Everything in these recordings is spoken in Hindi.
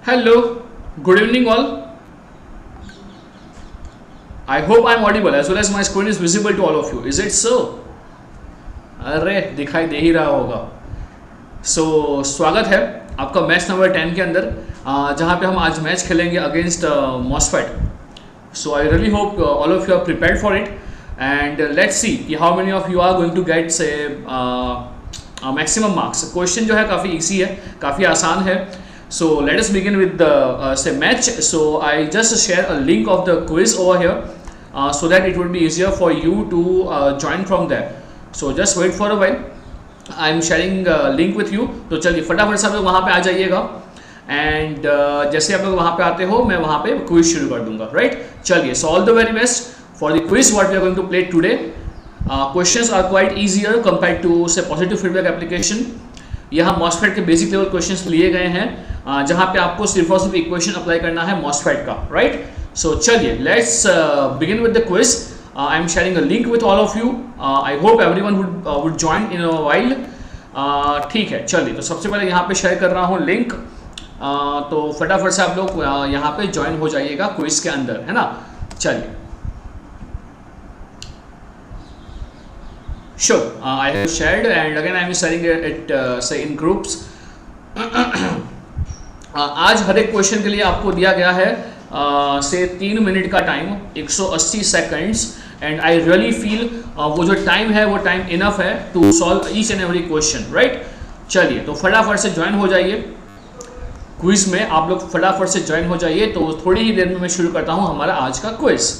Hello, good evening all. I hope I'm audible as well as my screen is visible to all of you. Is it so? अरे दिखाई दे ही रहा होगा. स्वागत है आपका मैच नंबर 10 के अंदर जहाँ पे हम आज मैच खेलेंगे against MOSFET. So I really hope all of you are prepared for it, and let's see कि how many of you are going to get say maximum marks. Question जो है काफ़ी easy है, काफ़ी आसान है. So let us begin with the say match. So I just share a link of the quiz over here so that it would be easier for you to join from there. So just wait for a while. I am sharing link with you. तो चलिए फटाफट से आप लोग वहाँ पे आ जाइएगा एंड जैसे आप लोग वहाँ पे आते हो मैं वहाँ पे क्विज शुरू कर दूंगा. राइट, चलिए. So all the very best for the quiz what we are going to play today. Questions are quite easier compared to से पॉजिटिव फीडबैक एप्लीकेशन. यहाँ मॉस्फेट के बेसिक लेवल क्वेश्चंस लिए गए हैं जहाँ पे आपको सिर्फ और सिर्फ इक्वेशन अप्लाई करना है मॉस्फेट का. राइट, सो चलिए let's begin with the quiz. I am sharing a link with all of you. I hope everyone would join in a while. ठीक है, चलिए. तो सबसे पहले यहाँ पे शेयर कर रहा हूँ लिंक. तो फटाफट से आप लोग यहाँ पे ज्वाइन हो जाइएगा क्विज के अंदर, है ना. चलिए. Sure, I have shared and again I am sharing it say in groups. आज हर एक क्वेश्चन के लिए आपको दिया गया है से 3 मिनट का time, 180 seconds. And I really feel वो जो टाइम है वो टाइम इनफ है to solve each and every question. Right, चलिए. तो फटाफट से ज्वाइन हो जाइए क्विज में. आप लोग फटाफट से ज्वाइन हो जाइए. तो थोड़ी ही देर में मैं शुरू करता हूँ हमारा आज का क्विज.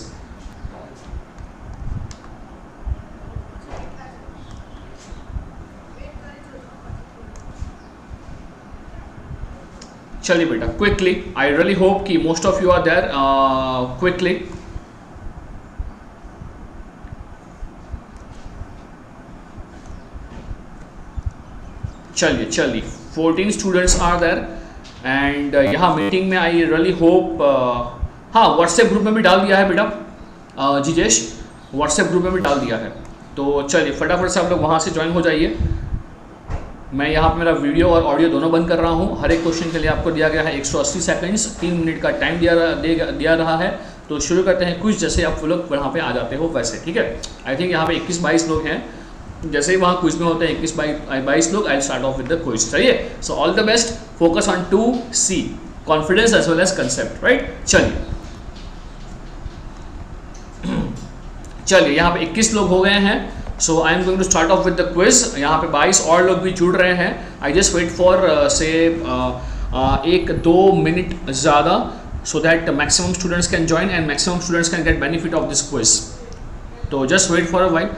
चलिए बेटा, क्विकली. आई रियली होप कि most of you are there. Quickly. चलिए चलिए. 14 स्टूडेंट्स आर देयर एंड यहाँ मीटिंग में आई रियली होप. हाँ, व्हाट्सएप ग्रुप में भी डाल दिया है बेटा. जिजेश, व्हाट्सएप ग्रुप में भी डाल दिया है. तो चलिए फटाफट से आप लोग वहाँ से ज्वाइन हो जाइए. मैं यहाँ पे मेरा वीडियो और ऑडियो दोनों बंद कर रहा हूँ. हर एक क्वेश्चन के लिए आपको दिया गया है 180 सेकंड्स, 3 मिनट का टाइम दिया रहा है. तो शुरू करते हैं क्विज. जैसे आप लोग वहाँ पे आ जाते हो वैसे. ठीक है. आई थिंक यहाँ पे 21-22 लोग हैं. जैसे ही वहाँ क्विज में होते हैं 21-22 लोग, I start off with the quiz. चलिए. So all the best. Focus on 2C, confidence as well as concept. Right, चलिए. चलिए, यहाँ पे 21 लोग हो गए हैं. So I am going to start off with the quiz. यहाँ पे 22 और लोग भी जुड़ रहे हैं. आई जस्ट वेट फॉर से 1-2 मिनट ज़्यादा so that maximum students can join and maximum students can get benefit of this quiz. तो just wait for a while.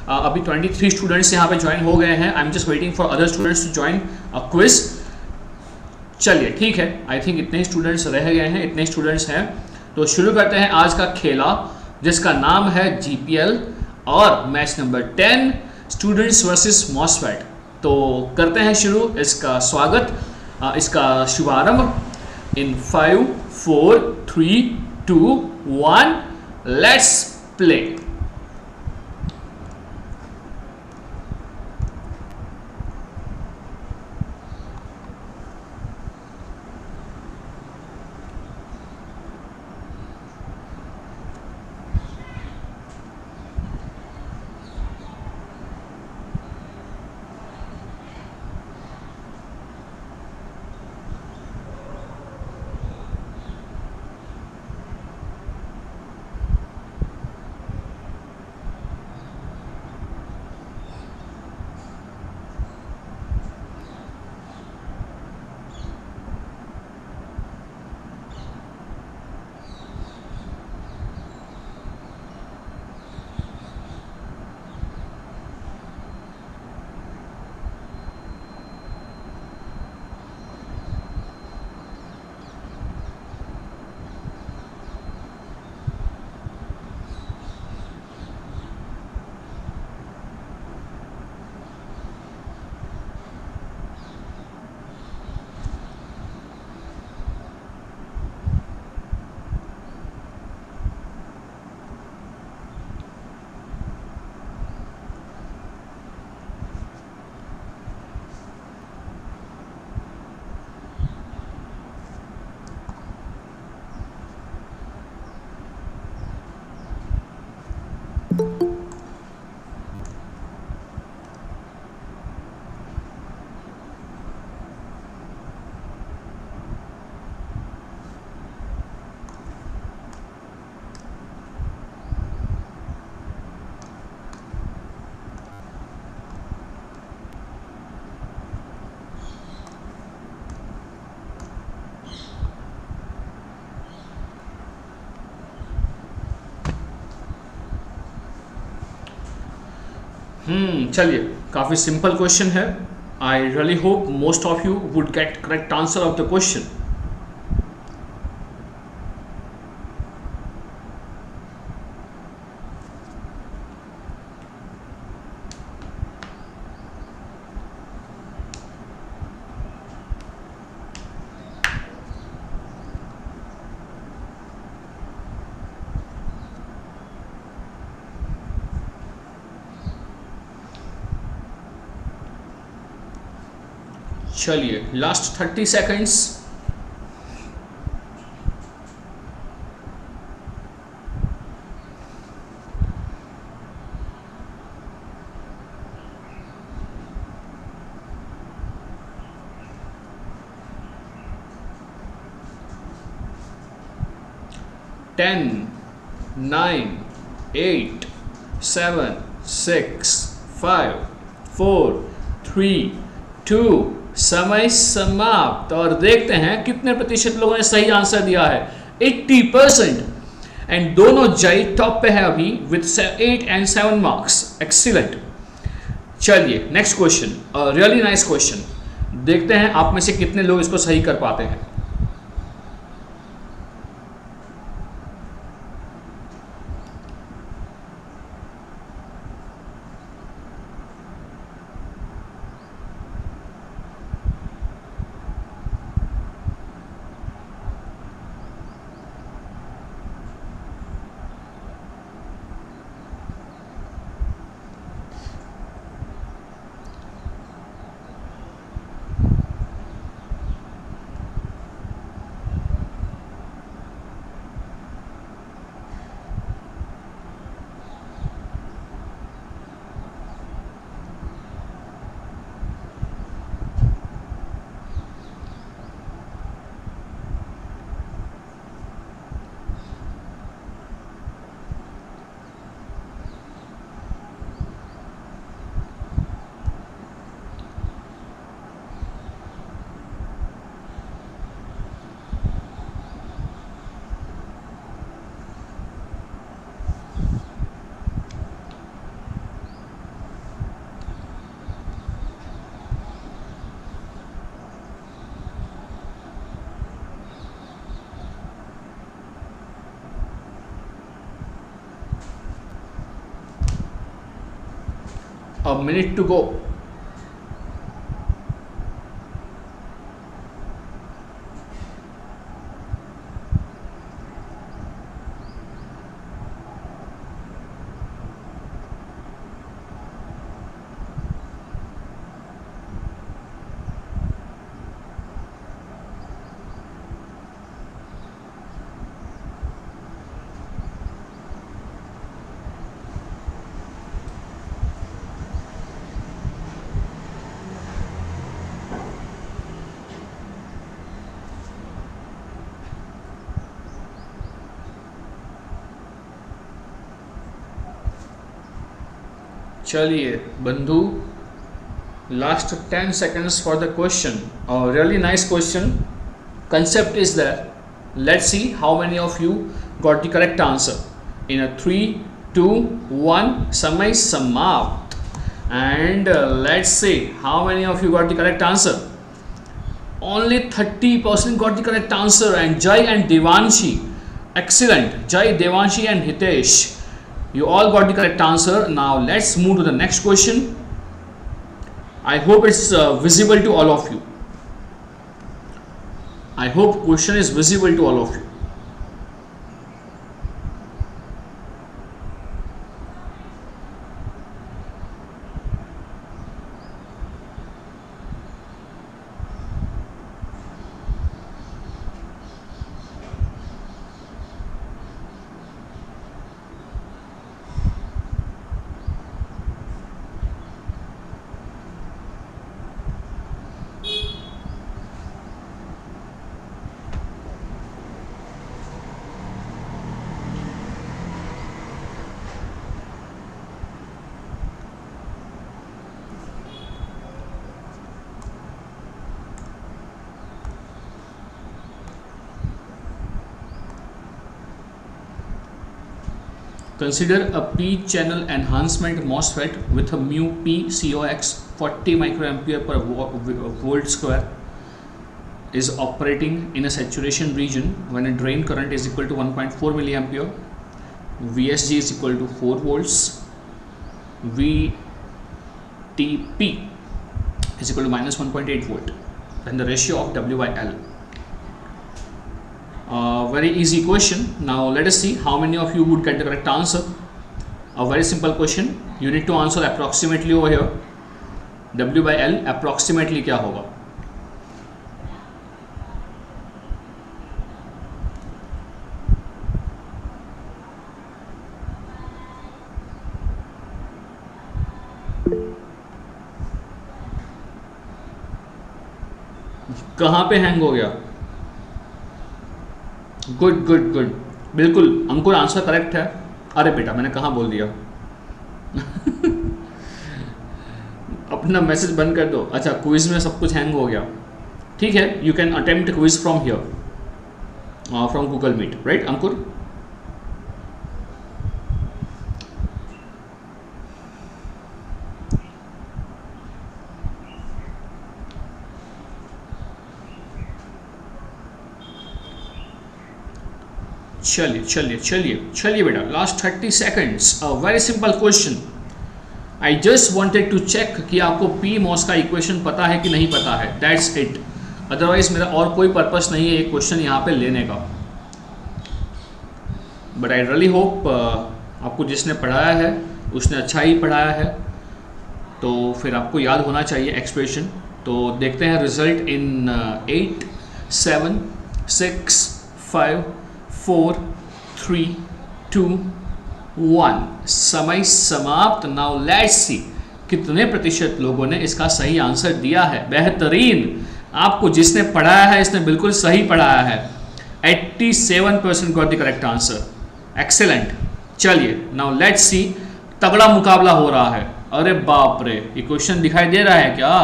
अभी 23 स्टूडेंट्स यहाँ पे ज्वाइन हो गए हैं. I am just waiting for other students to join a quiz. चलिए, ठीक है. आई थिंक इतने स्टूडेंट्स रह गए हैं, इतने स्टूडेंट्स हैं. तो शुरू करते हैं आज का खेला जिसका नाम है GPL और match number 10 students versus MOSFET. तो करते हैं शुरू इसका स्वागत, इसका शुभारंभ इन 5, 4, 3, 2, 1. Let's play. चलिए, काफ़ी सिंपल क्वेश्चन है. आई really hope most of you would get correct answer of the question. चलिए, लास्ट 30 सेकेंड्स. टेन, 9, 8, 7, 6, 5, 4, 3, 2. समय समाप्त. और देखते हैं कितने प्रतिशत लोगों ने सही आंसर दिया है. 80%. एंड दोनों जय टॉप पे है अभी विथ 8 and 7 मार्क्स. एक्सीलेंट. चलिए, next question. Really nice question. देखते हैं आप में से कितने लोग इसको सही कर पाते हैं. A minute to go. चलिए बंधु, last 10 seconds for the question. Really nice question. Concept is there. Let's see how many of you got the correct answer. In a 3, 2, 1, समय समाप्त. And let's see how many of you got the correct answer. Only 30% got the correct answer. And Jai and Devanshi, excellent. Jai, Devanshi and Hitesh, you all got the correct answer. Now let's move to the next question. I hope it's visible to all of you. I hope question is visible to all of you. Consider a p-channel enhancement MOSFET with a mu p COX 40 microampere per volt square is operating in a saturation region when a drain current is equal to 1.4 milliampere, VSG is equal to 4 volts, VTP is equal to minus 1.8 volt, and the ratio of W by L. Very easy question. Now let us see how many of you would get the correct answer. A very simple question. You need to answer approximately over here. W by L approximately क्या होगा? कहाँ पे हैंग हो गया? गुड गुड गुड, बिल्कुल अंकुर आंसर करेक्ट है। अरे बेटा मैंने कहाँ बोल दिया अपना मैसेज बंद कर दो। अच्छा क्विज में सब कुछ हैंग हो गया, ठीक है। You can attempt quiz from here, from Google Meet, right Ankur? चलिए चलिए चलिए चलिए बेटा, last 30 seconds. A very simple question. I just wanted to check कि आपको पी मॉस का इक्वेशन पता है कि नहीं पता है, दैट्स इट। अदरवाइज मेरा और कोई पर्पस नहीं है एक क्वेश्चन यहाँ पे लेने का। बट आई रियली होप आपको जिसने पढ़ाया है उसने अच्छा ही पढ़ाया है, तो फिर आपको याद होना चाहिए एक्सप्रेशन। तो देखते हैं रिजल्ट इन 8 7 6 5 4 3 2 1। समय समाप्त। नाउ लेट्स सी कितने प्रतिशत लोगों ने इसका सही आंसर दिया है। बेहतरीन, आपको जिसने पढ़ाया है इसने बिल्कुल सही पढ़ाया है। 87% got the correct answer. Excellent. चलिए नाउ लेट्स सी, तगड़ा मुकाबला हो रहा है। अरे बाप रे, ये क्वेश्चन दिखाई दे रहा है क्या?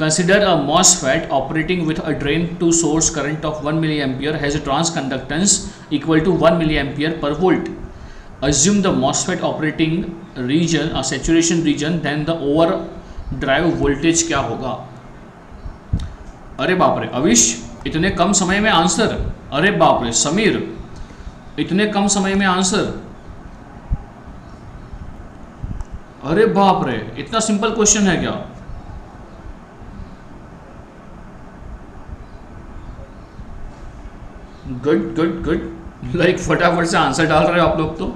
Consider a MOSFET operating with a drain to source current of 1 milliampere has a transconductance equal to 1 milliampere per volt. Assume the MOSFET operating region a saturation region, then the overdrive voltage क्या होगा? अरे बाप रे अविश, इतने कम समय में आंसर। अरे बाप रे समीर, इतने कम समय में आंसर। अरे बाप रे, इतना सिंपल क्वेश्चन है क्या? गुड गुड गुड, लाइक फटाफट से आंसर डाल रहे हो आप लोग तो।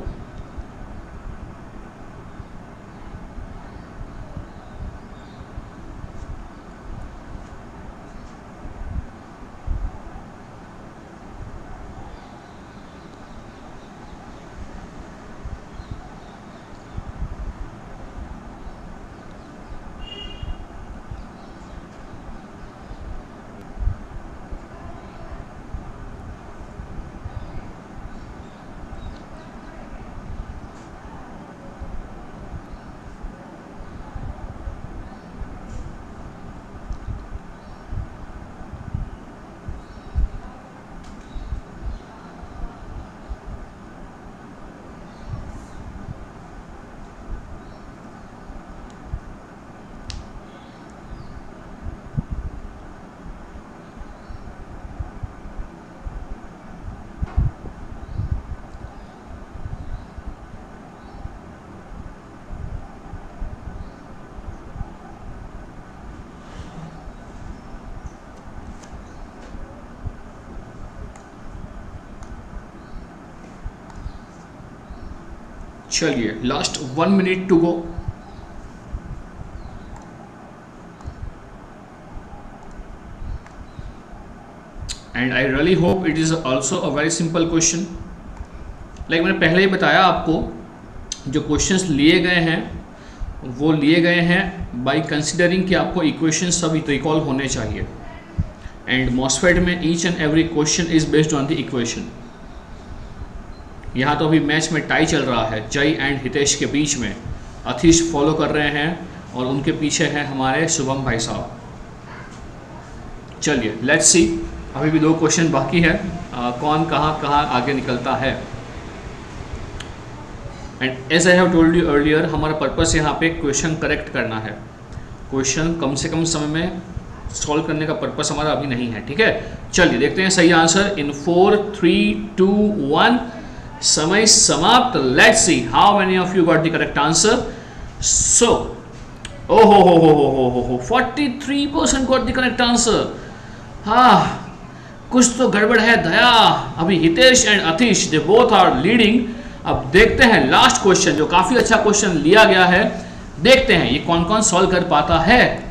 चलिए last 1 minute to go. And I really hope it is also a very simple question. Like मैंने पहले ही बताया आपको, जो क्वेश्चंस लिए गए हैं वो लिए गए हैं बाय कंसिडरिंग कि आपको इक्वेशन सब रिकॉल होने चाहिए। एंड मॉसफेट में each and every question is based on the equation. यहाँ तो अभी मैच में टाई चल रहा है जय एंड हितेश के बीच में। अथीश फॉलो कर रहे हैं और उनके पीछे हैं हमारे शुभम भाई साहब। चलिए लेट्स सी, अभी भी 2 क्वेश्चन बाकी है। कौन कहाँ कहाँ आगे निकलता है। And as I have told you earlier, हमारा पर्पस यहाँ पे क्वेश्चन करेक्ट करना है। क्वेश्चन कम से कम समय में सॉल्व करने का पर्पस हमारा अभी नहीं है, ठीक है। चलिए देखते हैं सही आंसर इन 4 3 2 1। समय समाप्त। Let's see how many of you got the correct answer. So हो 43% गॉट द करेक्ट आंसर। हाँ, कुछ तो गड़बड़ है दया। अभी Hitesh and Atish they both are leading. अब देखते हैं लास्ट क्वेश्चन, जो काफी अच्छा क्वेश्चन लिया गया है। देखते हैं ये कौन कौन सॉल्व कर पाता है।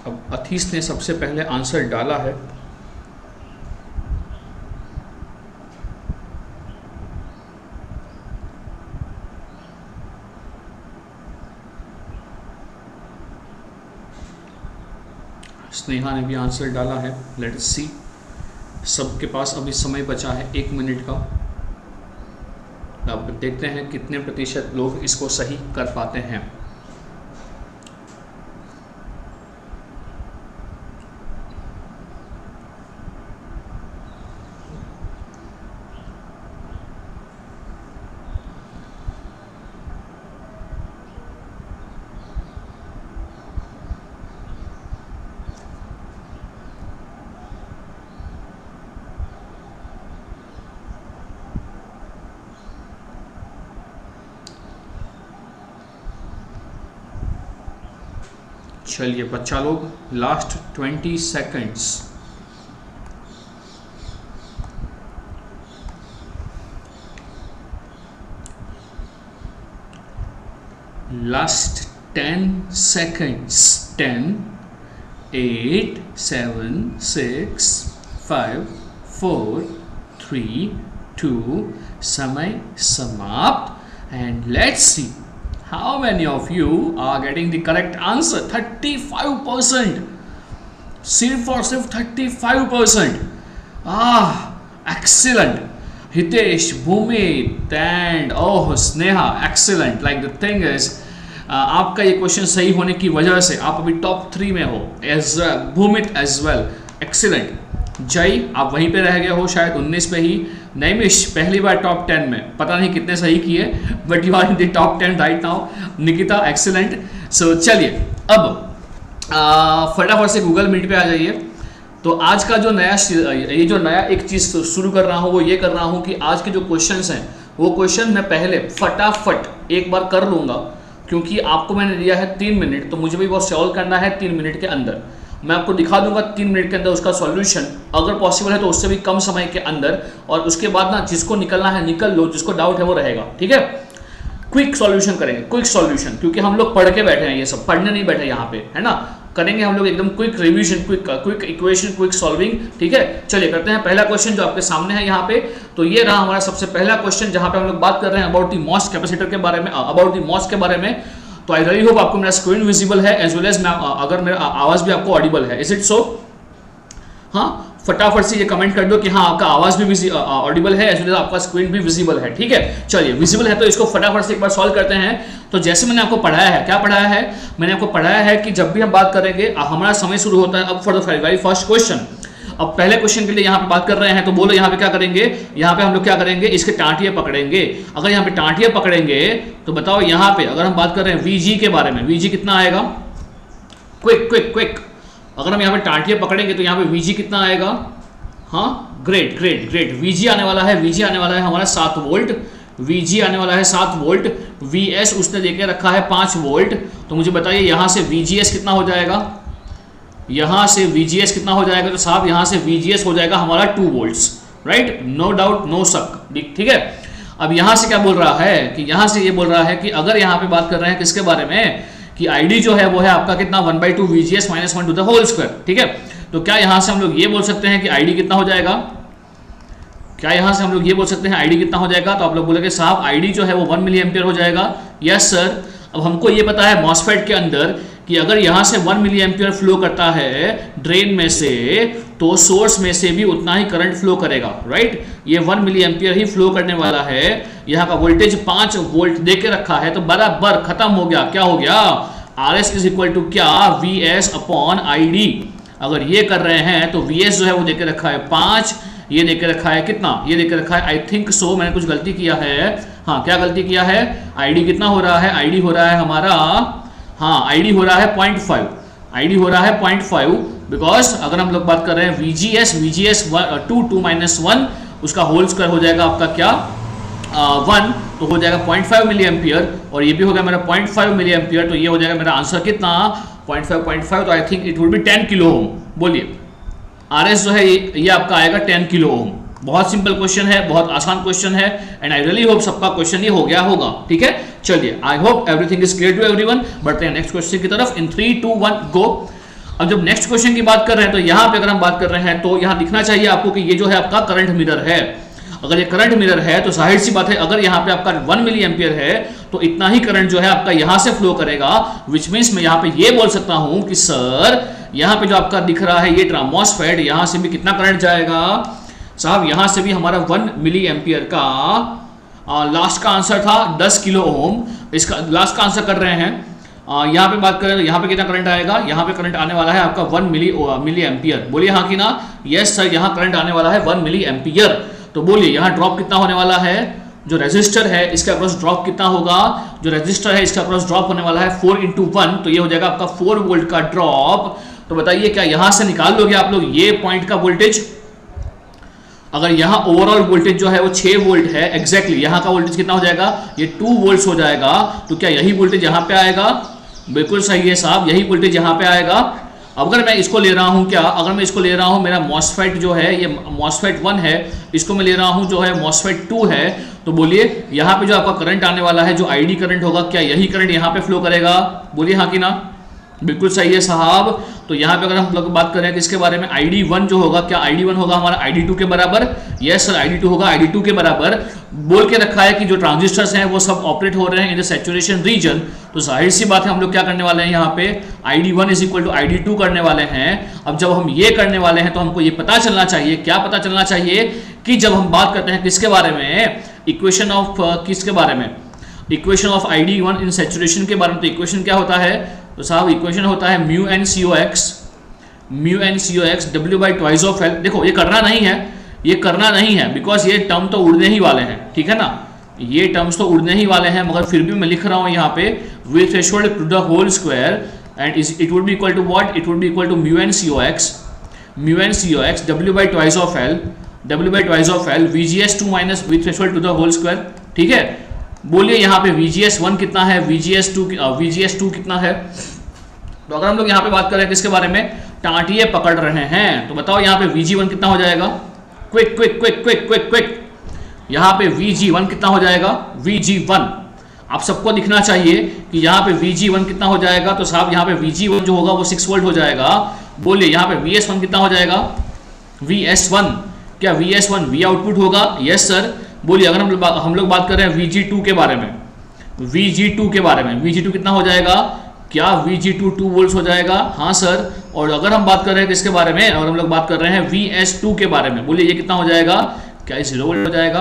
अब अथीस ने सबसे पहले आंसर डाला है। स्नेहा ने भी आंसर डाला है। लेट्स सी, सबके पास अभी समय बचा है 1 मिनट का। अब देखते हैं कितने प्रतिशत लोग इसको सही कर पाते हैं। चलिए बच्चा लोग, लास्ट 20 सेकेंड्स। Last 10 seconds. 10 8 7 6 5 4 3 2 समय समाप्त। And let's see how many of you are getting the correct answer. 35%, सिर्फ और सिर्फ 35%। excellent. Hitesh, Bhumit and oh Sneha, excellent. Like the thing is, आपका ये क्वेश्चन सही होने की वजह से आप अभी टॉप 3 में हो। As Bhumit as well, excellent. Jay, आप वहीं पे रह गए हो शायद 19 पे ही। नैमिश, पहली बार टॉप 10 में, पता नहीं कितने सही किए, but you are in the top 10 right now. Nikita, excellent. So चलिए अब फटाफट से गूगल मीट पे आ जाइए। तो आज का जो नया एक चीज़ शुरू कर रहा हूँ वो ये कर रहा हूँ कि आज के जो क्वेश्चंस हैं वो क्वेश्चन मैं पहले फटाफट एक बार कर लूँगा, क्योंकि आपको मैंने दिया है 3 मिनट, तो मुझे भी वो सॉल्व करना है 3 मिनट के अंदर। मैं आपको दिखा दूंगा 3 मिनट के अंदर उसका सॉल्यूशन, अगर पॉसिबल है तो उससे भी कम समय के अंदर। और उसके बाद ना जिसको निकलना है निकल लो, जिसको डाउट है वो रहेगा, ठीक है। क्विक सॉल्यूशन करेंगे, क्विक सॉल्यूशन, क्योंकि हम लोग पढ़ के बैठे हैं, ये सब पढ़ने नहीं बैठे यहाँ पे, है ना। करेंगे हम लोग एकदम quick revision, quick equation, quick solving, ठीक है। चलिए करते हैं पहला क्वेश्चन जो आपके सामने है यहाँ पे। तो ये रहा हमारा सबसे पहला क्वेश्चन, जहाँ पे हम लोग बात कर रहे हैं अबाउट द मॉस कैपेसिटर के बारे में, अबाउट द मॉस के बारे में। तो आई रियली होप आपको मेरा स्क्रीन विजिबल है एज वेल एज अगर मेरा आवाज भी आपको ऑडिबल है। Is it so? हाँ, फटाफट से ये कमेंट कर दो कि हाँ आपका आवाज भी ऑडिबल है, एज वेल एज आपका स्क्रीन भी विजिबल है। ठीक है, चलिए विजिबल है तो इसको फटाफट से एक बार सॉल्व करते हैं। तो जैसे मैंने आपको पढ़ाया है, क्या पढ़ाया है, मैंने आपको पढ़ाया है कि जब भी हम बात करेंगे हमारा समय शुरू होता है अब for the very first question. अब पहले क्वेश्चन के लिए यहाँ पे बात कर रहे हैं तो बोलो यहाँ पे क्या करेंगे, यहाँ पे हम लोग क्या करेंगे, इसके टांटिए पकड़ेंगे। अगर यहाँ पे टांटिए पकड़ेंगे तो बताओ यहाँ पे अगर हम बात कर रहे हैं वीजी के बारे में, वीजी कितना आएगा, क्विक क्विक क्विक, अगर हम यहाँ पे टांटिए पकड़ेंगे तो यहाँ पे वीजी कितना आएगा, हाँ ग्रेट ग्रेट ग्रेट, वीजी आने वाला है, वीजी आने वाला है हमारा 7 वोल्ट, वीजी आने वाला है 7 वोल्ट, वीएस उसने देके रखा है 5 वोल्ट। तो मुझे बताइए यहाँ से वीजीएस कितना हो जाएगा, यहाँ से VGS कितना हो जाएगा, तो साहब यहाँ से VGS हो जाएगा हमारा 2 volts, right, no doubt no शक, ठीक है। अब यहाँ से क्या बोल रहा है कि यहाँ से ये बोल रहा है कि अगर यहाँ पे बात कर रहे हैं किसके बारे में कि ID जो है वो है आपका कितना 1/2 VGS - 1 to the whole square, ठीक है। तो क्या यहाँ से हम लोग ये बोल सकते हैं कि ID कितना हो जाएगा, क्या यहाँ से हम लोग ये बोल सकते हैं ID कितना हो जाएगा, तो आप लोग बोलेंगे साहब ID जो है वो 1 मिली एम्पियर हो जाएगा। Yes sir. अब हमको ये पता है मॉसफेट के अंदर कि अगर यहाँ से 1 मिली एम्पियर फ्लो करता है ड्रेन में से तो सोर्स में से भी उतना ही करंट फ्लो करेगा, राइट। ये 1 मिली एम्पियर ही फ्लो करने वाला है, यहाँ का वोल्टेज 5 वोल्ट दे के रखा है, तो बराबर खत्म हो गया। क्या हो गया, RS इज इक्वल टू क्या, VS अपॉन ID। अगर ये कर रहे हैं तो VS जो है वो दे के रखा है 5, ये दे के रखा है कितना, ये दे के रखा है आई थिंक सो, मैंने कुछ गलती किया है, हाँ क्या गलती किया है, ID कितना हो रहा है, ID हो रहा है हमारा, हाँ ID हो रहा है 0.5, ID हो रहा है 0.5, बिकॉज अगर हम लोग बात कर रहे हैं VGS 2 - 1 उसका होल स्क्वायर हो जाएगा आपका क्या 1, तो हो जाएगा 0.5 मिली एम्पियर, और ये भी हो गया मेरा 0.5 मिली एम्पियर, तो ये हो जाएगा मेरा आंसर कितना 0.5, तो I think it would B 10 kilo ohm. बोलिए RS जो है ये आपका आएगा 10 किलो ओम। बहुत सिंपल क्वेश्चन है, बहुत आसान क्वेश्चन है, एंड आई रियली होप सबका क्वेश्चन ये हो गया होगा, ठीक है। चलिए I hope everything is clear to everyone. बढ़ते हैं नेक्स्ट क्वेश्चन की तरफ इन 3 2 1 गो। अब जब नेक्स्ट क्वेश्चन की बात कर रहे हैं तो यहाँ पे अगर हम बात कर रहे हैं तो यहाँ दिखना चाहिए आपको कि ये जो है आपका करंट मिरर है। अगर ये करंट मिरर है तो जाहिर सी बात है अगर यहाँ पे आपका 1 मिली एम्पियर है तो इतना ही करंट जो है आपका यहाँ से फ्लो करेगा, विच मीन्स मैं यहाँ पे ये बोल सकता हूँ कि सर यहाँ पे जो आपका दिख रहा है ये मॉसफेट, यहाँ से भी कितना करंट जाएगा साहब, यहाँ से भी हमारा 1 मिली एम्पियर का लास्ट का आंसर था 10 किलो ओम, इसका लास्ट का आंसर कर रहे हैं। यहाँ पे बात करें तो यहाँ पे कितना करंट आएगा, यहाँ पे करंट आने वाला है आपका 1 मिली एम्पियर। बोलिए हाँ कि ना, यस सर, यहाँ करंट आने वाला है 1 मिली एम्पियर। तो बोलिए यहाँ ड्रॉप कितना होने वाला है, जो रेजिस्टर है इसके अक्रॉस ड्रॉप कितना होगा, जो रेजिस्टर है इसके अक्रॉस ड्रॉप होने वाला है 4 × 1, तो ये हो जाएगा आपका 4 वोल्ट का ड्रॉप। तो बताइए क्या यहाँ से निकाल लोगे आप लोग ये पॉइंट का वोल्टेज, अगर यहाँ ओवरऑल वोल्टेज जो है वो 6 वोल्ट है, एग्जैक्टली यहाँ का वोल्टेज कितना हो जाएगा, ये 2 वोल्ट हो जाएगा, तो क्या यही वोल्टेज यहाँ पे आएगा, बिल्कुल सही है साहब, यही वोल्टेज यहाँ पे आएगा। अगर मैं इसको ले रहा हूँ क्या, अगर मैं इसको ले रहा हूँ मेरा मॉसफेट जो है ये मॉसफेट 1 है, इसको मैं ले रहा हूँ जो है मॉसफेट 2 है, तो बोलिए यहाँ पे जो आपका करंट आने वाला है जो ID करंट होगा, क्या यही करंट यहाँ पे फ्लो करेगा, बोलिए हाँ कि ना, बिल्कुल सही है साहब। तो यहाँ पे अगर हम लोग बात करें किसके बारे में, ID1 जो होगा, क्या ID1 होगा हमारा ID2 के बराबर, यस सर ID2 होगा ID2 के बराबर। बोल के रखा है कि जो ट्रांजिस्टर्स हैं वो सब ऑपरेट हो रहे हैं इन द सैचुरेशन रीजन, तो जाहिर सी बात है हम लोग क्या करने वाले हैं यहाँ पे ID1 is equal to ID2 करने वाले हैं। अब जब हम ये करने वाले हैं तो हमको ये पता चलना चाहिए, क्या पता चलना चाहिए कि जब हम बात करते हैं किसके बारे में, इक्वेशन ऑफ किसके बारे में, equation of ID1 in saturation के बारे में। तो इक्वेशन क्या होता है, तो साहब इक्वेशन होता है mu N C O X W by twice of L. देखो ये करना नहीं है, ये करना नहीं है, बिकॉज ये टर्म तो उड़ने ही वाले हैं, ठीक है ना, ये टर्म्स तो उड़ने ही वाले हैं, मगर फिर भी मैं लिख रहा हूँ यहाँ पे with threshold to the whole square and it would be equal to what, it would be equal to mu N C O X W by twice of L VGS 2 minus with threshold to the whole square, ठीक है। बोलिए यहाँ पे VGS1 कितना है, VGS2 कितना है। तो अगर हम लोग यहाँ पे बात करें किसके बारे में, टांटिए पकड़ रहे हैं, तो बताओ यहाँ पे VG1 कितना हो जाएगा, quick quick quick quick quick quick, यहाँ पे VG1 कितना हो जाएगा, VG1 आप सबको दिखना चाहिए कि यहाँ पे VG1 कितना हो जाएगा, तो साहब यहाँ पे VG1 जो होगा वो 6 वोल्ट हो जाएगा। बोलिए यहाँ पे VS1 कितना हो जाएगा, VS1, क्या VS1 V आउटपुट होगा, यस सर। बोलिए अगर हम लोग बात कर रहे हैं VG2 के बारे में, VG2 कितना हो जाएगा, क्या VG2 2 वोल्ट हो जाएगा, हाँ सर। और अगर हम बात कर रहे हैं किसके बारे में, और हम लोग बात कर रहे हैं VS2 के बारे में, बोलिए ये कितना हो जाएगा, क्या ये 0 वोल्ट हो जाएगा?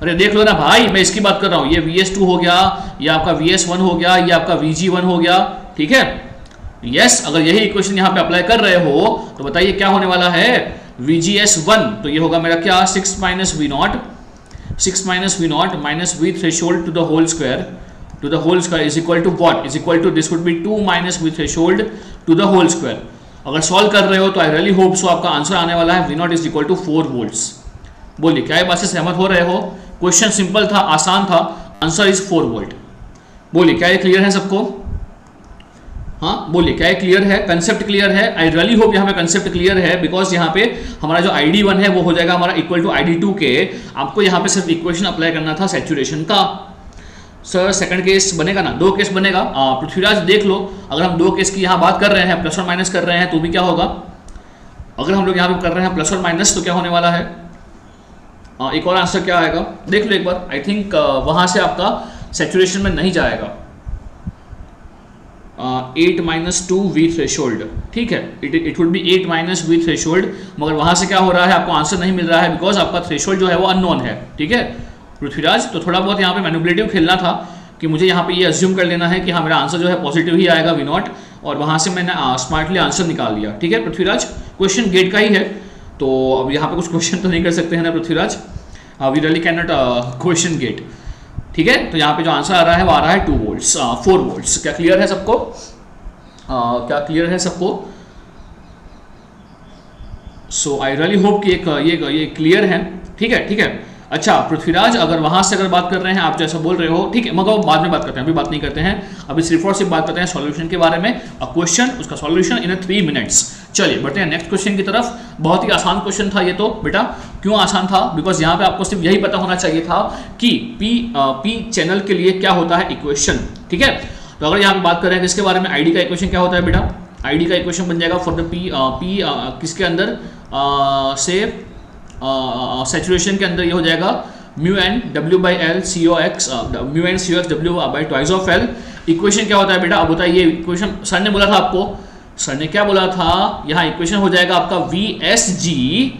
अरे देख लो ना भाई, मैं इसकी बात कर रहा हूँ, ये VS2 हो गया, ये आपका VS1 हो गया, ये आपका VG1 हो गया, ठीक है। यस, अगर यही इक्वेशन यहाँ पे अप्लाई कर रहे हो तो बताइए क्या होने वाला है, VGS1, तो ये होगा मेरा क्या, 6 minus V not minus V threshold to the whole square is equal to what, is equal to this would be 2 minus V threshold to the whole square. अगर सॉल्व कर रहे हो तो आई रियली होप सो आपका आंसर आने वाला है V0 is equal to 4 volts. बोलिए क्या ये बात से सहमत हो रहे हो? क्वेश्चन सिंपल था, आसान था, आंसर इज 4 वोल्ट। बोलिए क्या ये क्लियर है सबको? हाँ बोलिए क्या ये क्लियर है, कंसेप्ट क्लियर है? आई रियली होप यहाँ पे कंसेप्ट क्लियर है, बिकॉज यहाँ पे हमारा जो ID1 है वो हो जाएगा हमारा इक्वल टू ID2 के। आपको यहाँ पे सिर्फ इक्वेशन अप्लाई करना था सैचुरेशन का। सर सेकंड केस बनेगा ना, 2 केस बनेगा। पृथ्वीराज देख लो, अगर हम 2 केस की यहाँ बात कर रहे हैं, प्लस और माइनस कर रहे हैं, तो भी क्या होगा? अगर हम लोग यहाँ पे कर रहे हैं प्लस और माइनस तो क्या होने वाला है? एक और आंसर क्या आएगा देख लो एक बार। आई थिंक वहां से आपका सैचुरेशन में नहीं जाएगा। 8 माइनस 2 वी थ्रेशोल्ड, ठीक है, it would be 8 minus V threshold, मगर वहां से क्या हो रहा है, आपको आंसर नहीं मिल रहा है, बिकॉज आपका थ्रेशोल्ड जो है वो अननोन है, ठीक है पृथ्वीराज। तो थोड़ा बहुत यहाँ पे मैनिपुलेटिव खेलना था कि मुझे यहाँ पे ये अज्यूम कर लेना है कि हाँ मेरा आंसर जो है पॉजिटिव ही आएगा V0, और वहां से मैंने स्मार्टली आंसर निकाल लिया, ठीक है पृथ्वीराज। क्वेश्चन गेट का ही है, तो अब यहाँ पे कुछ क्वेश्चन तो नहीं कर सकते हैं ना Prithviraj, we really can not question get, ठीक है। तो यहाँ पे जो आंसर आ रहा है वो आ रहा है 2 वोल्ट्स, 4 वोल्ट्स। क्या क्लियर है सबको? क्या क्लियर है सबको? सो आई रियली होप कि ये क्लियर है, ठीक है, ठीक है। अच्छा पृथ्वीराज, अगर वहां से अगर बात कर रहे हैं, आप जैसा बोल रहे हो, ठीक है, मगर बाद में बात करते हैं, अभी बात नहीं करते हैं, अभी सिर्फ और सिर्फ बात करते हैं सॉल्यूशन के बारे में। क्वेश्चन, उसका सॉल्यूशन इन 3 मिनट्स। चलिए बढ़ते हैं नेक्स्ट क्वेश्चन की तरफ। बहुत ही आसान क्वेश्चन था ये तो बेटा। क्यों आसान था? बिकॉज यहाँ पे आपको सिर्फ यही पता होना चाहिए था कि पी चैनल के लिए क्या होता है इक्वेशन, ठीक है। तो अगर यहाँ पे बात कर रहे हैं किसके बारे में, ID का इक्वेशन क्या होता है बेटा? ID का इक्वेशन बन जाएगा फॉर द पी किसके अंदर से सैचुरेशन के अंदर ये हो जाएगा mu N W by L C O X, mu N C O X W by twice of L. Equation क्या होता है बेटा? अब बताइए, इक्वेशन सर ने बोला था आपको, सर ने क्या बोला था, यहाँ इक्वेशन हो जाएगा आपका VSG।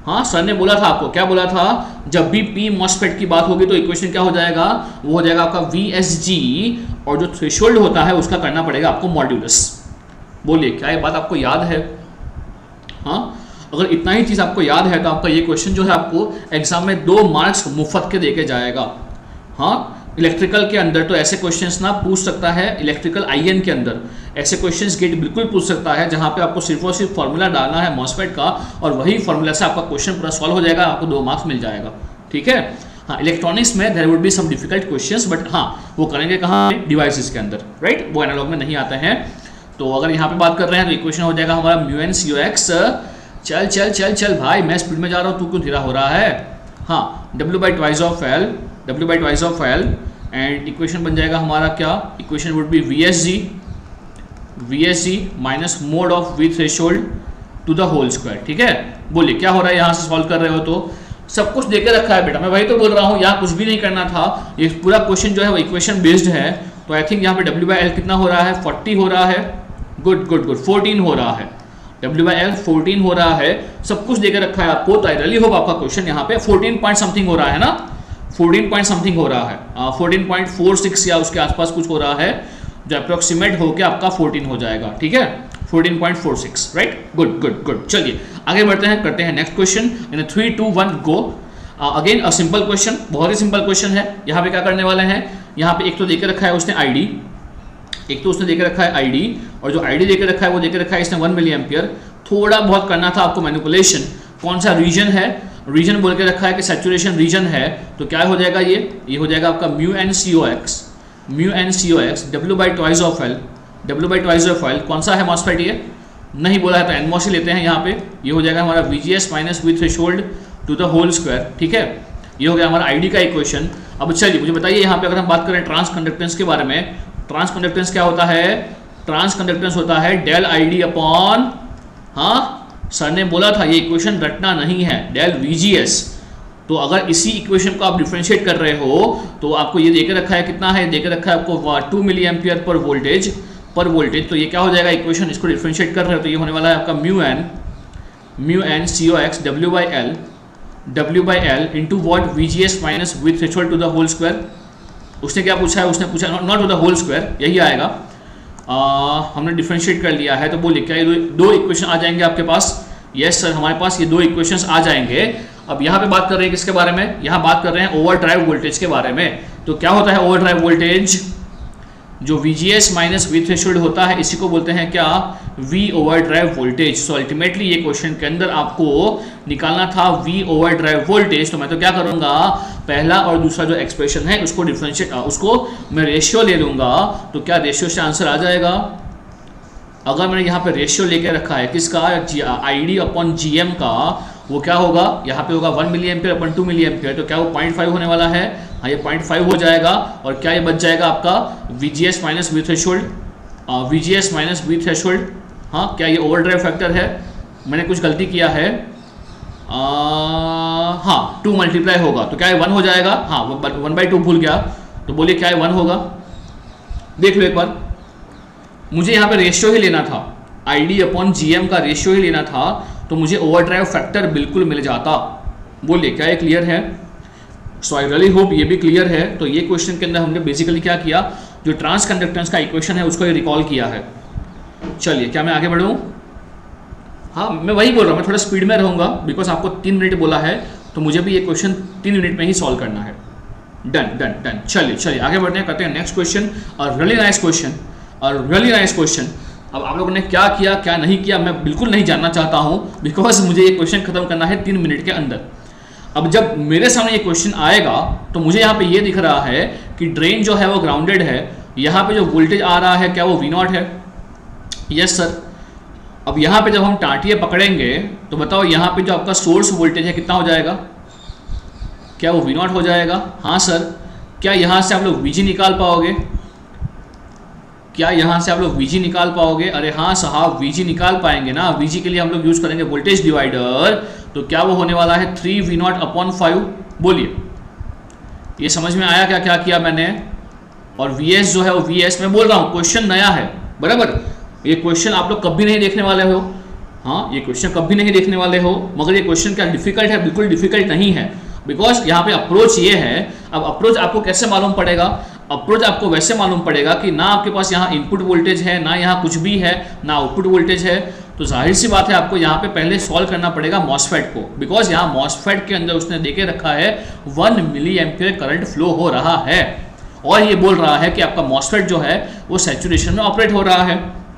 हाँ सर ने बोला था आपको, क्या बोला था, जब भी पी मॉसफेट की बात होगी तो इक्वेशन क्या हो जाएगा, वो हो जाएगा आपका VSG, और जो थ्रेशोल्ड होता है उसका करना पड़ेगा आपको मॉड्यूलस। बोलिए क्या ये बात आपको याद है? हाँ अगर इतना ही चीज़ आपको याद है तो आपका ये क्वेश्चन जो है आपको एग्जाम में 2 मार्क्स मुफ्त के देके जाएगा। हाँ इलेक्ट्रिकल के अंदर तो ऐसे क्वेश्चंस ना पूछ सकता है, इलेक्ट्रिकल IN के अंदर ऐसे क्वेश्चंस गेट बिल्कुल पूछ सकता है, जहाँ पे आपको सिर्फ और सिर्फ फॉर्मूला डालना है मॉसफेट का, और वही फॉर्मूला से आपका क्वेश्चन पूरा सॉल्व हो जाएगा, आपको 2 मार्क्स मिल जाएगा, ठीक है। हाँ इलेक्ट्रॉनिक्स में there would be some difficult questions, but हाँ वो करेंगे कहाँ, डिवाइसेस के अंदर, राइट, वो एनालॉग में नहीं आते हैं। तो अगर यहाँ पे बात कर रहे हैं तो इक्वेशन हो जाएगा हमारा mu N C O x, चल चल चल चल भाई, मैं स्पीड में जा रहा हूँ, तू क्यों धीरा हो रहा है। हाँ W by twice of L, and equation बन जाएगा हमारा क्या, equation would be VSG minus mod of V threshold to the whole square, ठीक है। बोलिए क्या हो रहा है, यहाँ से सॉल्व कर रहे हो तो सब कुछ देके रखा है बेटा, मैं वही तो बोल रहा हूँ, यहाँ कुछ भी नहीं करना था, ये पूरा क्वेश्चन जो है वो इक्वेशन बेस्ड है। तो आई थिंक यहाँ पे W बाई एल कितना हो रहा है, 40 हो रहा है, गुड गुड गुड, 14 हो रहा है, W बाई एल 14 हो रहा है, सब कुछ देके रखा है आपको। तो आई रियली होप आपका क्वेश्चन यहाँ पे 14 पॉइंट समथिंग हो रहा है ना, 14 पॉइंट समथिंग हो रहा है, 14.46 या उसके आसपास कुछ हो रहा है, जो अप्रोक्सीमेट होकर आपका 14 हो जाएगा, ठीक है, 14.46, राइट, गुड गुड गुड। चलिए आगे बढ़ते हैं, करते हैं next question in 3 2 1 go. Again a simple question, बहुत ही सिंपल क्वेश्चन है। यहाँ पे क्या करने वाले हैं, यहाँ पे एक तो देके रखा है उसने ID, एक तो उसने देके रखा है ID, और जो ID देके रखा है वो देके रखा है इसने 1 मिली एम्पियर। थोड़ा बहुत करना था आपको मैनिपुलेशन, कौन सा रीजन है, रीजन बोल के रखा है कि सैचुरेशन रीजन है, तो क्या हो जाएगा, ये हो जाएगा आपका mu N C O X W by twice of L, कौन सा है मॉसफेट, ये नहीं बोला है तो एनमॉस ही लेते हैं यहाँ पे। ये हो जाएगा हमारा VGS minus V threshold to the whole square, ठीक है। ये हो गया हमारा ID का इक्वेशन। अब चलिए मुझे बताइए, यहाँ पे अगर हम बात करें ट्रांस कंडक्टेंस के बारे में, ट्रांस कंडक्टेंस क्या होता है, ट्रांस कंडक्टेंस होता है डेल ID अपॉन, हाँ सर ने बोला था ये इक्वेशन रटना नहीं है, डेल VGS। तो अगर इसी इक्वेशन को आप डिफरेंशिएट कर रहे हो तो आपको ये देके रखा है, कितना है, देके रखा है आपको 2 मिली एम्पियर पर वोल्टेज, पर वोल्टेज, तो ये क्या हो जाएगा इक्वेशन, इसको डिफ्रेंशिएट कर रहे हो तो ये होने वाला है आपका mu N C O X W by L into what V G S minus V threshold to the whole square. उसने क्या पूछा है, उसने पूछा not to the whole square, यही आएगा। हमने डिफ्रेंशिएट कर लिया है, तो बोलिए क्या ये दो इक्वेशन आ जाएंगे आपके पास? यस सर, हमारे पास ये दो इक्वेशंस आ जाएंगे। अब यहाँ पे बात कर रहे हैं किसके बारे में? यहाँ बात कर रहे हैं ओवर ड्राइव वोल्टेज के बारे में। तो क्या होता है ओवर ड्राइव वोल्टेज? जो VGS माइनस वी थ्रेशोल्ड होता है इसी को बोलते हैं क्या? V over drive voltage. So ultimately ये क्वेश्चन के अंदर आपको निकालना था V ओवर ड्राइव वोल्टेज। तो मैं तो क्या करूंगा, पहला और दूसरा जो एक्सप्रेशन है उसको डिफरेंशिएट, उसको मैं रेशियो ले लूंगा। तो क्या रेशियो से आंसर आ जाएगा? अगर मैंने यहाँ पे रेशियो लेके रखा है किसका, ID अपॉन GM का, वो क्या होगा, यहाँ पे होगा 1 मिली एम्पियर अपन 2 मिली एम्पियर, तो क्या वो 0.5 होने वाला है? हाँ, ये 0.5 हो जाएगा। और क्या ये बच जाएगा आपका VGS minus V threshold, VGS minus V threshold. हाँ, क्या ये ओवर ड्राइव फैक्टर है? मैंने कुछ गलती किया है, हाँ 2 मल्टीप्लाई होगा, तो क्या ये 1 हो जाएगा? हाँ 1/2 भूल गया, तो बोलिए क्या ये 1 होगा? देख लो एक बार, मुझे यहाँ पे रेशियो ही लेना था, ID अपॉन GM का रेशियो ही लेना था, तो मुझे ओवर ड्राइव फैक्टर बिल्कुल मिल जाता। बोलिए क्या ये क्लियर है? सो आई रियली होप ये भी क्लियर है। तो ये क्वेश्चन के अंदर हमने बेसिकली क्या किया, जो ट्रांस कंडक्टेंस का इक्वेशन है उसको रिकॉल किया है। चलिए क्या मैं आगे बढ़ूँ? हाँ, मैं वही बोल रहा हूँ, मैं थोड़ा स्पीड में रहूँगा बिकॉज आपको 3 मिनट बोला है, तो मुझे भी ये क्वेश्चन 3 मिनट में ही सॉल्व करना है। डन डन डन, चलिए आगे बढ़ते हैं, करते हैं नेक्स्ट क्वेश्चन। और रियली नाइस क्वेश्चन, और रियली नाइस क्वेश्चन। अब आप लोगों ने क्या किया क्या नहीं किया मैं बिल्कुल नहीं जानना चाहता हूँ, बिकॉज मुझे ये क्वेश्चन खत्म करना है 3 मिनट के अंदर। अब जब मेरे सामने ये क्वेश्चन आएगा तो मुझे यहाँ पे ये दिख रहा है कि ड्रेन जो है वो ग्राउंडेड है, यहाँ पे जो वोल्टेज आ रहा है क्या वो V0 है? Yes sir. अब यहाँ पे जब हम टाटिए पकड़ेंगे तो बताओ यहाँ पे जो आपका सोर्स वोल्टेज है कितना हो जाएगा? क्या वो V0 हो जाएगा? हाँ सर। क्या यहाँ से आप लोग VG निकाल पाओगे? क्या यहाँ से आप लोग VG निकाल पाओगे? अरे हाँ साहब, VG निकाल पाएंगे ना। VG के लिए हम लोग यूज करेंगे वोल्टेज डिवाइडर, तो क्या वो होने वाला है 3V0 अपॉन 5। बोलिए ये समझ में आया क्या क्या किया मैंने? और VS जो है वो VS, मैं बोल रहा हूँ क्वेश्चन नया है, बराबर। ये क्वेश्चन आप लोग कभी नहीं देखने वाले हो, हाँ ये क्वेश्चन कभी नहीं देखने वाले हो। मगर ये क्वेश्चन क्या डिफिकल्ट है? बिल्कुल डिफिकल्ट नहीं है, बिकॉज यहाँ पे अप्रोच ये है। अब अप्रोच आपको कैसे मालूम पड़ेगा? अप्रोच आपको वैसे मालूम पड़ेगा कि ना आपके पास यहाँ इनपुट वोल्टेज है, ना यहाँ कुछ भी है, ना आउटपुट वोल्टेज है। तो जाहिर सी बात है आपको यहाँ पे पहले सॉल्व करना पड़ेगा मॉसफेट को, बिकॉज यहाँ मॉसफेट के अंदर उसने देके रखा है 1 मिली एम्पियर करंट फ्लो हो रहा है, और ये बोल रहा है कि आपका मॉसफेट जो है वो सैचुरेशन में ऑपरेट हो रहा है,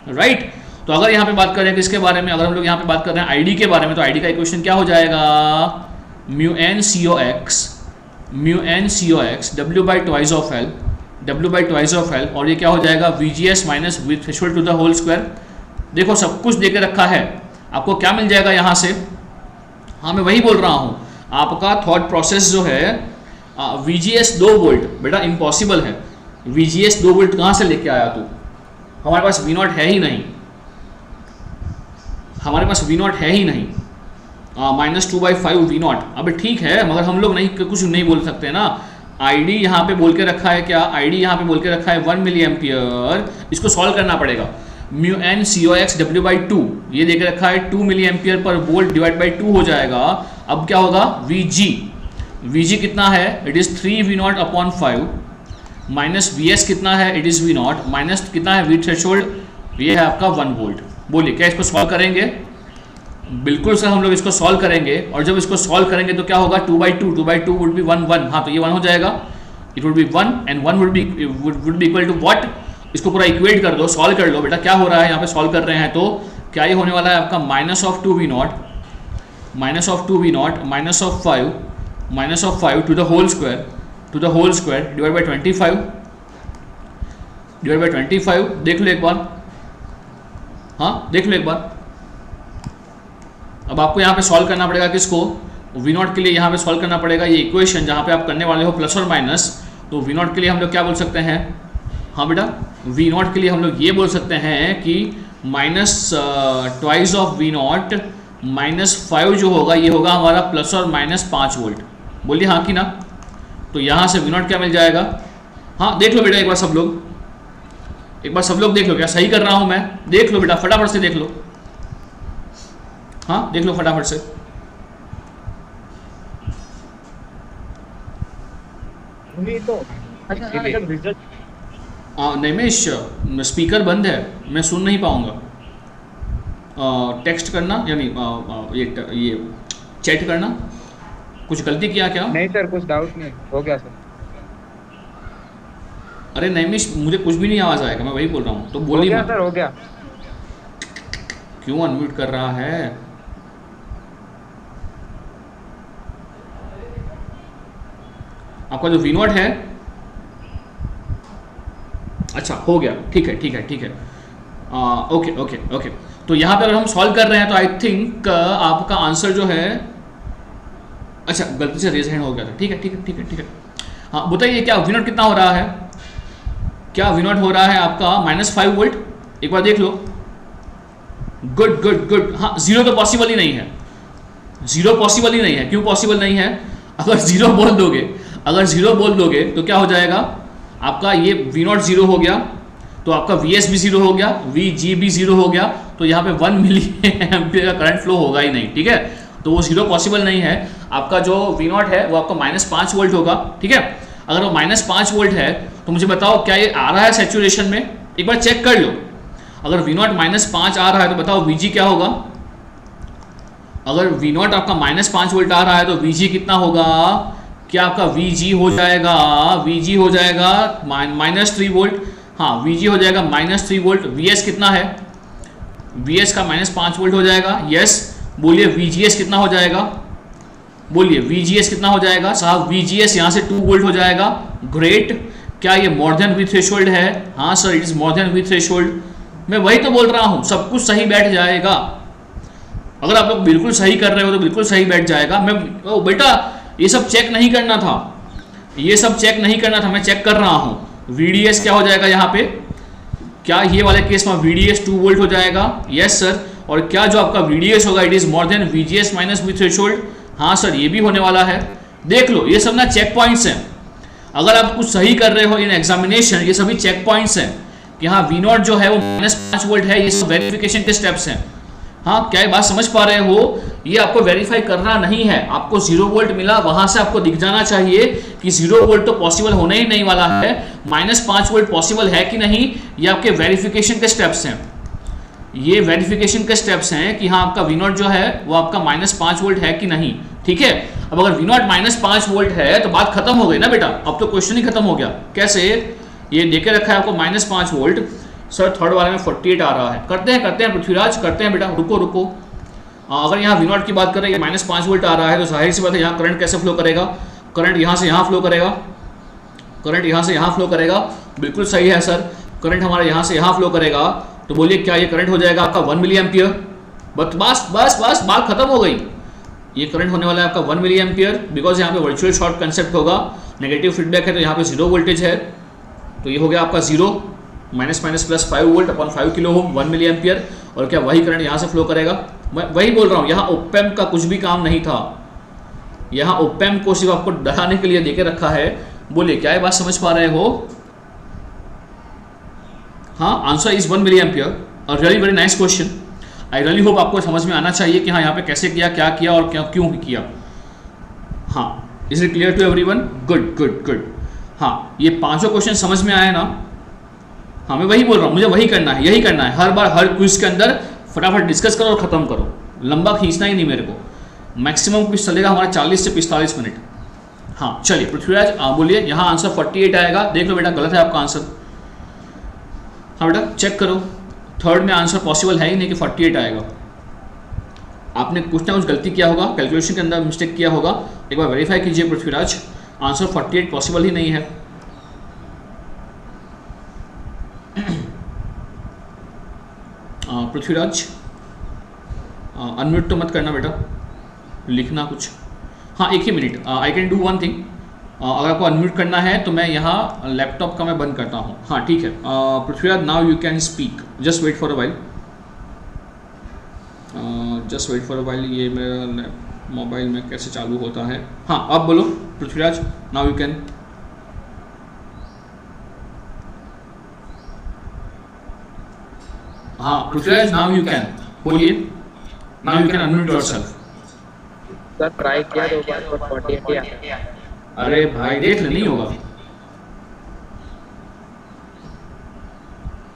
राइट। तो अगर यहाँ पे बात करें किसके बारे में, अगर हम लोग यहाँ पे बात कर रहे हैं ID के बारे में, तो ID का इक्वेशन क्या हो जाएगा? Mu N C O X W by twice of L, और ये क्या हो जाएगा? VGS minus V threshold to the whole square. देखो सब कुछ देके रखा है, आपको क्या मिल जाएगा यहाँ से? हाँ मैं वही बोल रहा हूँ, आपका थॉट प्रोसेस जो है VGS 2 वोल्ट, बेटा इम्पॉसिबल है। VGS 2 वोल्ट कहाँ से लेके आया तू? हमारे पास V0 है ही नहीं, हमारे पास V0 है ही नहीं। -2/5 V0, अब ठीक है, मगर हम लोग नहीं कुछ नहीं बोल सकते ना। ID यहाँ पे बोल के रखा है क्या? ID यहाँ पे बोल के रखा है 1 मिली एम्पियर, इसको सॉल्व करना पड़ेगा। Mu N C O X W by 2, ये देके रखा है 2 मिली एम्पियर पर वोल्ट डिवाइड बाई 2 हो जाएगा। अब क्या होगा? VG कितना है? It is 3V0 upon 5 minus VS कितना है? इट इज़ V0 माइनस कितना है? V थ्रेशोल्ड, ये है आपका 1 वोल्ट। बोलिए क्या इसको सॉल्व करेंगे? बिल्कुल सर, हम लोग इसको सॉल्व करेंगे, और जब इसको सॉल्व करेंगे तो क्या होगा? 2/2 वुड बी 1 हाँ, तो ये 1 हो जाएगा। It would be 1 and 1 would be equal to what? इसको पूरा इक्वेट कर दो, सॉल्व कर लो बेटा। क्या हो रहा है यहाँ पे? सॉल्व कर रहे हैं तो क्या ये होने वाला है आपका -2V0 minus of 5 to the whole square divide by 25। देख लो एक बार, हाँ देख लो एक बार। अब आपको यहाँ पे सॉल्व करना पड़ेगा किसको? V0 के लिए यहाँ पे सॉल्व करना पड़ेगा ये इक्वेशन जहाँ पे आप करने वाले हो प्लस और माइनस। तो V0 के लिए हम लोग क्या बोल सकते हैं? हाँ बेटा, V0 के लिए हम लोग ये बोल सकते हैं कि -2 ऑफ V0 -5 जो होगा ये होगा हमारा प्लस और माइनस 5 वोल्ट। बोलिए हाँ कि ना? तो यहाँ से V0 क्या मिल जाएगा? हाँ देख लो बेटा एक बार सब लोग, एक बार सब लोग देख लो, क्या सही कर रहा हूं मैं? देख लो बेटा, फटाफट से देख लो। हाँ देख लो फटाफट से। तो अच्छा हाँ, जब रिजल्ट नैमेश स्पीकर बंद है, मैं सुन नहीं पाऊंगा। टेक्स्ट करना यानी ये चैट करना। कुछ गलती किया क्या? नहीं सर, कुछ डाउट नहीं, हो गया सर। अरे नैमिश, मुझे कुछ भी नहीं आवाज आएगा, मैं वही बोल रहा हूँ, तो बोल हो ही गया मत। सर, हो गया। क्यों अनम्यूट कर रहा है? आपका जो वीनोट है, अच्छा हो गया, ठीक है ठीक है ठीक है। Okay okay okay. तो यहाँ पे अगर हम सॉल्व कर रहे हैं तो आई थिंक आपका आंसर जो है, अच्छा गलती से रेज हैंड हो गया था, ठीक है ठीक है ठीक है ठीक है। हाँ बताइए, क्या वीनोट कितना हो रहा है? क्या वीनोट हो रहा है आपका -5 वोल्ट? एक बार देख लो। Good good good. हाँ जीरो तो पॉसिबल ही नहीं है, जीरो पॉसिबल ही नहीं है। क्यों पॉसिबल नहीं है? अगर जीरो बोल दोगे, अगर जीरो बोल दोगे तो क्या हो जाएगा आपका, ये V0 जीरो हो गया तो आपका VS भी जीरो हो गया, VG भी जीरो हो गया, तो यहाँ पे 1 मिली एम्पियर का करंट फ्लो होगा ही नहीं, ठीक है। तो वो जीरो पॉसिबल नहीं है। आपका जो V0 है वो आपका -5 वोल्ट होगा, ठीक है। अगर वो -5 वोल्ट है तो मुझे बताओ क्या ये आ रहा है सैचुरेशन में? एक बार चेक कर लो। अगर V0 -5 आ रहा है तो बताओ VG क्या होगा? अगर V0 आपका -5 वोल्ट आ रहा है तो VG कितना होगा? क्या आपका VG हो जाएगा, VG हो जाएगा -3 वोल्ट। हाँ VG हो जाएगा -3 वोल्ट। VS कितना है? VS का -5 वोल्ट हो जाएगा। यस बोलिए, VGS कितना हो जाएगा? बोलिए VGS कितना हो जाएगा साहब? VGS यहाँ से 2 वोल्ट हो जाएगा। ग्रेट। क्या ये मोर देन वी थ्रेशोल्ड है? हाँ sir, it is more than V threshold. मैं वही तो बोल रहा हूँ, सब कुछ सही बैठ जाएगा। अगर आप लोग बिल्कुल सही कर रहे हो तो बिल्कुल सही बैठ जाएगा। मैं ओ बेटा, ये सब चेक नहीं करना था, ये सब चेक नहीं करना था, मैं चेक कर रहा हूँ। VDS क्या हो जाएगा यहाँ पे? क्या ये वाले केस में VDS 2 वोल्ट हो जाएगा? Yes sir. और क्या जो आपका VDS होगा it is more than VGS minus V threshold? हाँ सर, ये भी होने वाला है। देख लो, ये सब ना चेक पॉइंट्स हैं। अगर आप कुछ सही कर रहे हो इन एग्जामिनेशन, ये सभी चेक पॉइंट्स हैं कि हाँ V0 जो है वो -5 वोल्ट है। ये सब वेरिफिकेशन के स्टेप्स हैं। हाँ क्या ये बात समझ पा रहे हो? ये आपको वेरीफाई करना नहीं है, आपको 0 वोल्ट मिला, वहां से आपको दिख जाना चाहिए कि 0 वोल्ट तो पॉसिबल होने ही नहीं वाला है। -5 वोल्ट पॉसिबल है कि नहीं, ये आपके वेरिफिकेशन के स्टेप्स हैं। ये वेरिफिकेशन के स्टेप्स हैं कि हाँ आपका V0 जो है वो आपका -5 वोल्ट है कि नहीं, ठीक है। अब अगर V0 -5 वोल्ट है तो बात खत्म हो गई ना बेटा, अब तो क्वेश्चन ही खत्म हो गया। कैसे? ये देके रखा है आपको -5 वोल्ट, सर थर्ड वाले में 48 आ रहा है। करते हैं पृथ्वीराज, करते हैं बेटा, रुको रुको। अगर यहाँ V0 की बात करें, -5 वोल्ट आ रहा है तो जाहिर सी बात है यहाँ करंट कैसे फ्लो करेगा? करंट यहाँ से यहाँ फ्लो करेगा, करंट यहाँ से यहाँ फ्लो करेगा। बिल्कुल सही है सर, करंट हमारा यहाँ से यहाँ फ्लो करेगा। तो बोलिए क्या ये करंट हो जाएगा आपका 1 मिली एम्पियर? बस बस बस बस बात खत्म हो गई। ये करंट होने वाला है आपका 1 मिली एम्पियर, बिकॉज यहाँ पे वर्चुअल शॉर्ट कंसेप्ट होगा। नेगेटिव फीडबैक है तो यहाँ पे 0 वोल्टेज है, तो ये हो गया आपका 0 -+5 volt upon 5 kilo ohm 1 milliampere. और क्या वही करंट यहाँ से फ्लो करेगा? मैं वही बोल रहा हूँ, यहाँ ओपैम्प का कुछ भी काम नहीं था, यहाँ ओपैम्प को सिर्फ आपको डराने के लिए देके रखा है। बोलिए क्या ये बात समझ पा रहे हो? हाँ, आंसर इज 1 मिली एम्पियर। और रियली वेरी नाइस क्वेश्चन। आई रियली होप आपको समझ में आना चाहिए कि हाँ यहाँ पे कैसे किया, क्या किया और क्या क्यों किया। हाँ, is it clear to everyone? Good good good. हाँ, ये पांचों क्वेश्चन समझ में आए ना? हाँ, मैं वही बोल रहा हूँ, मुझे वही करना है, यही करना है। हर बार हर क्विज के अंदर फटाफट डिस्कस करो और ख़त्म करो, लंबा खींचना ही नहीं मेरे को। मैक्सिमम क्विज चलेगा हमारा 40 से 45 मिनट। हाँ चलिए पृथ्वीराज बोलिए, यहाँ आंसर 48 आएगा। देख लो बेटा, गलत है आपका आंसर। हाँ बेटा चेक करो, थर्ड में आंसर पॉसिबल है ही नहीं कि 48 आएगा। आपने कुछ ना कुछ गलती किया होगा, कैलकुलेशन के अंदर मिस्टेक किया होगा। एक बार वेरीफाई कीजिए पृथ्वीराज, आंसर 48 पॉसिबल ही नहीं है। पृथ्वीराज अनम्यूट तो मत करना बेटा, लिखना कुछ। हाँ एक ही मिनट, I can do one thing. अगर आपको अनम्यूट करना है तो मैं यहाँ लैपटॉप का मैं बंद करता हूँ। हाँ ठीक है Prithviraj, now you can speak, just wait for a while, just wait for a while. ये मेरा मोबाइल में कैसे चालू होता है? हाँ अब बोलो पृथ्वीराज, नाउ यू कैन। हाँ पृथ्वीराज, नाउ यू कैन, बोलिए, now you can unmute yourself. Sir try किया 2 बार पर 48 आया। अरे भाई देख ले, नहीं होगा।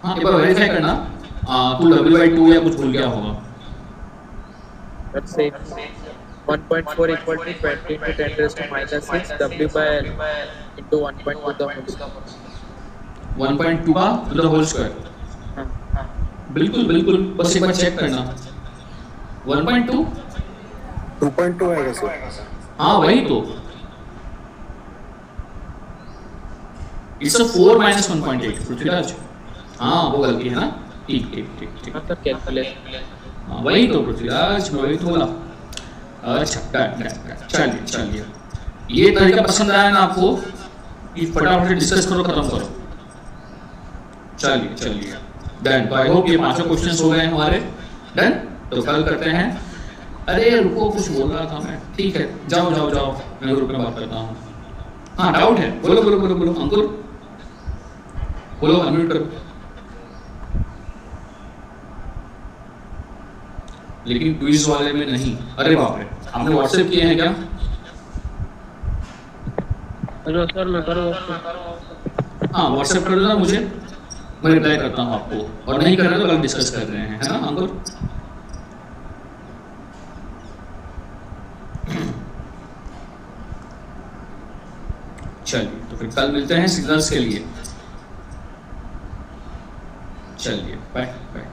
हाँ एक बार वेरीफाई करना, तू W/2 या कुछ भूल गया होगा। सर से 1.4 equal to 20 into 10 raised to minus 6 W by L into 1.2 the whole square। 1.2 का टू द होल स्क्वायर, हाँ बिल्कुल बिल्कुल, बस एक बार चेक करना। 1.2, 2.2 है कैसे? हाँ वही तो, इट्स अ 4 माइनस 1.8 पृथ्वीराज। हाँ वो गलती है ना, ठीक ठीक ठीक ठीक, हाँ सर कैलकुलेट। हाँ वही तो पृथ्वीराज, मैं वही तो बोला। अच्छा डन डन डन, चलिए चलिए, ये तरीका पसंद आया ना आपको कि फटाफट डिस्कस करो, खत्म करो। चलिए चलिए डन, तो आई होप ये पांचों क्वेश्चंस हो गए हैं हमारे। डन, तो कल करते हैं। अरे रुको, कुछ बोल रहा था मैं, ठीक है जाओ जाओ जाओ, मैं ग्रुप में बात करता हूँ। हाँ डाउट है, बोलो बोलो बोलो बोलो, अंकुर बोलो, अनम्यूट करो। लेकिन क्विज वाले में नहीं। अरे बाप रे, आपने व्हाट्सएप किए हैं क्या? हेलो सर मैं करूँ? हाँ व्हाट्सएप कर देना मुझे, मैं रिप्लाई करता हूँ आपको, और नहीं कर रहे तो कल डिस्कस कर रहे हैं, है ना अंकुर? चलिए तो फिर कल मिलते हैं सिग्नल्स के लिए। चलिए बाय बाय।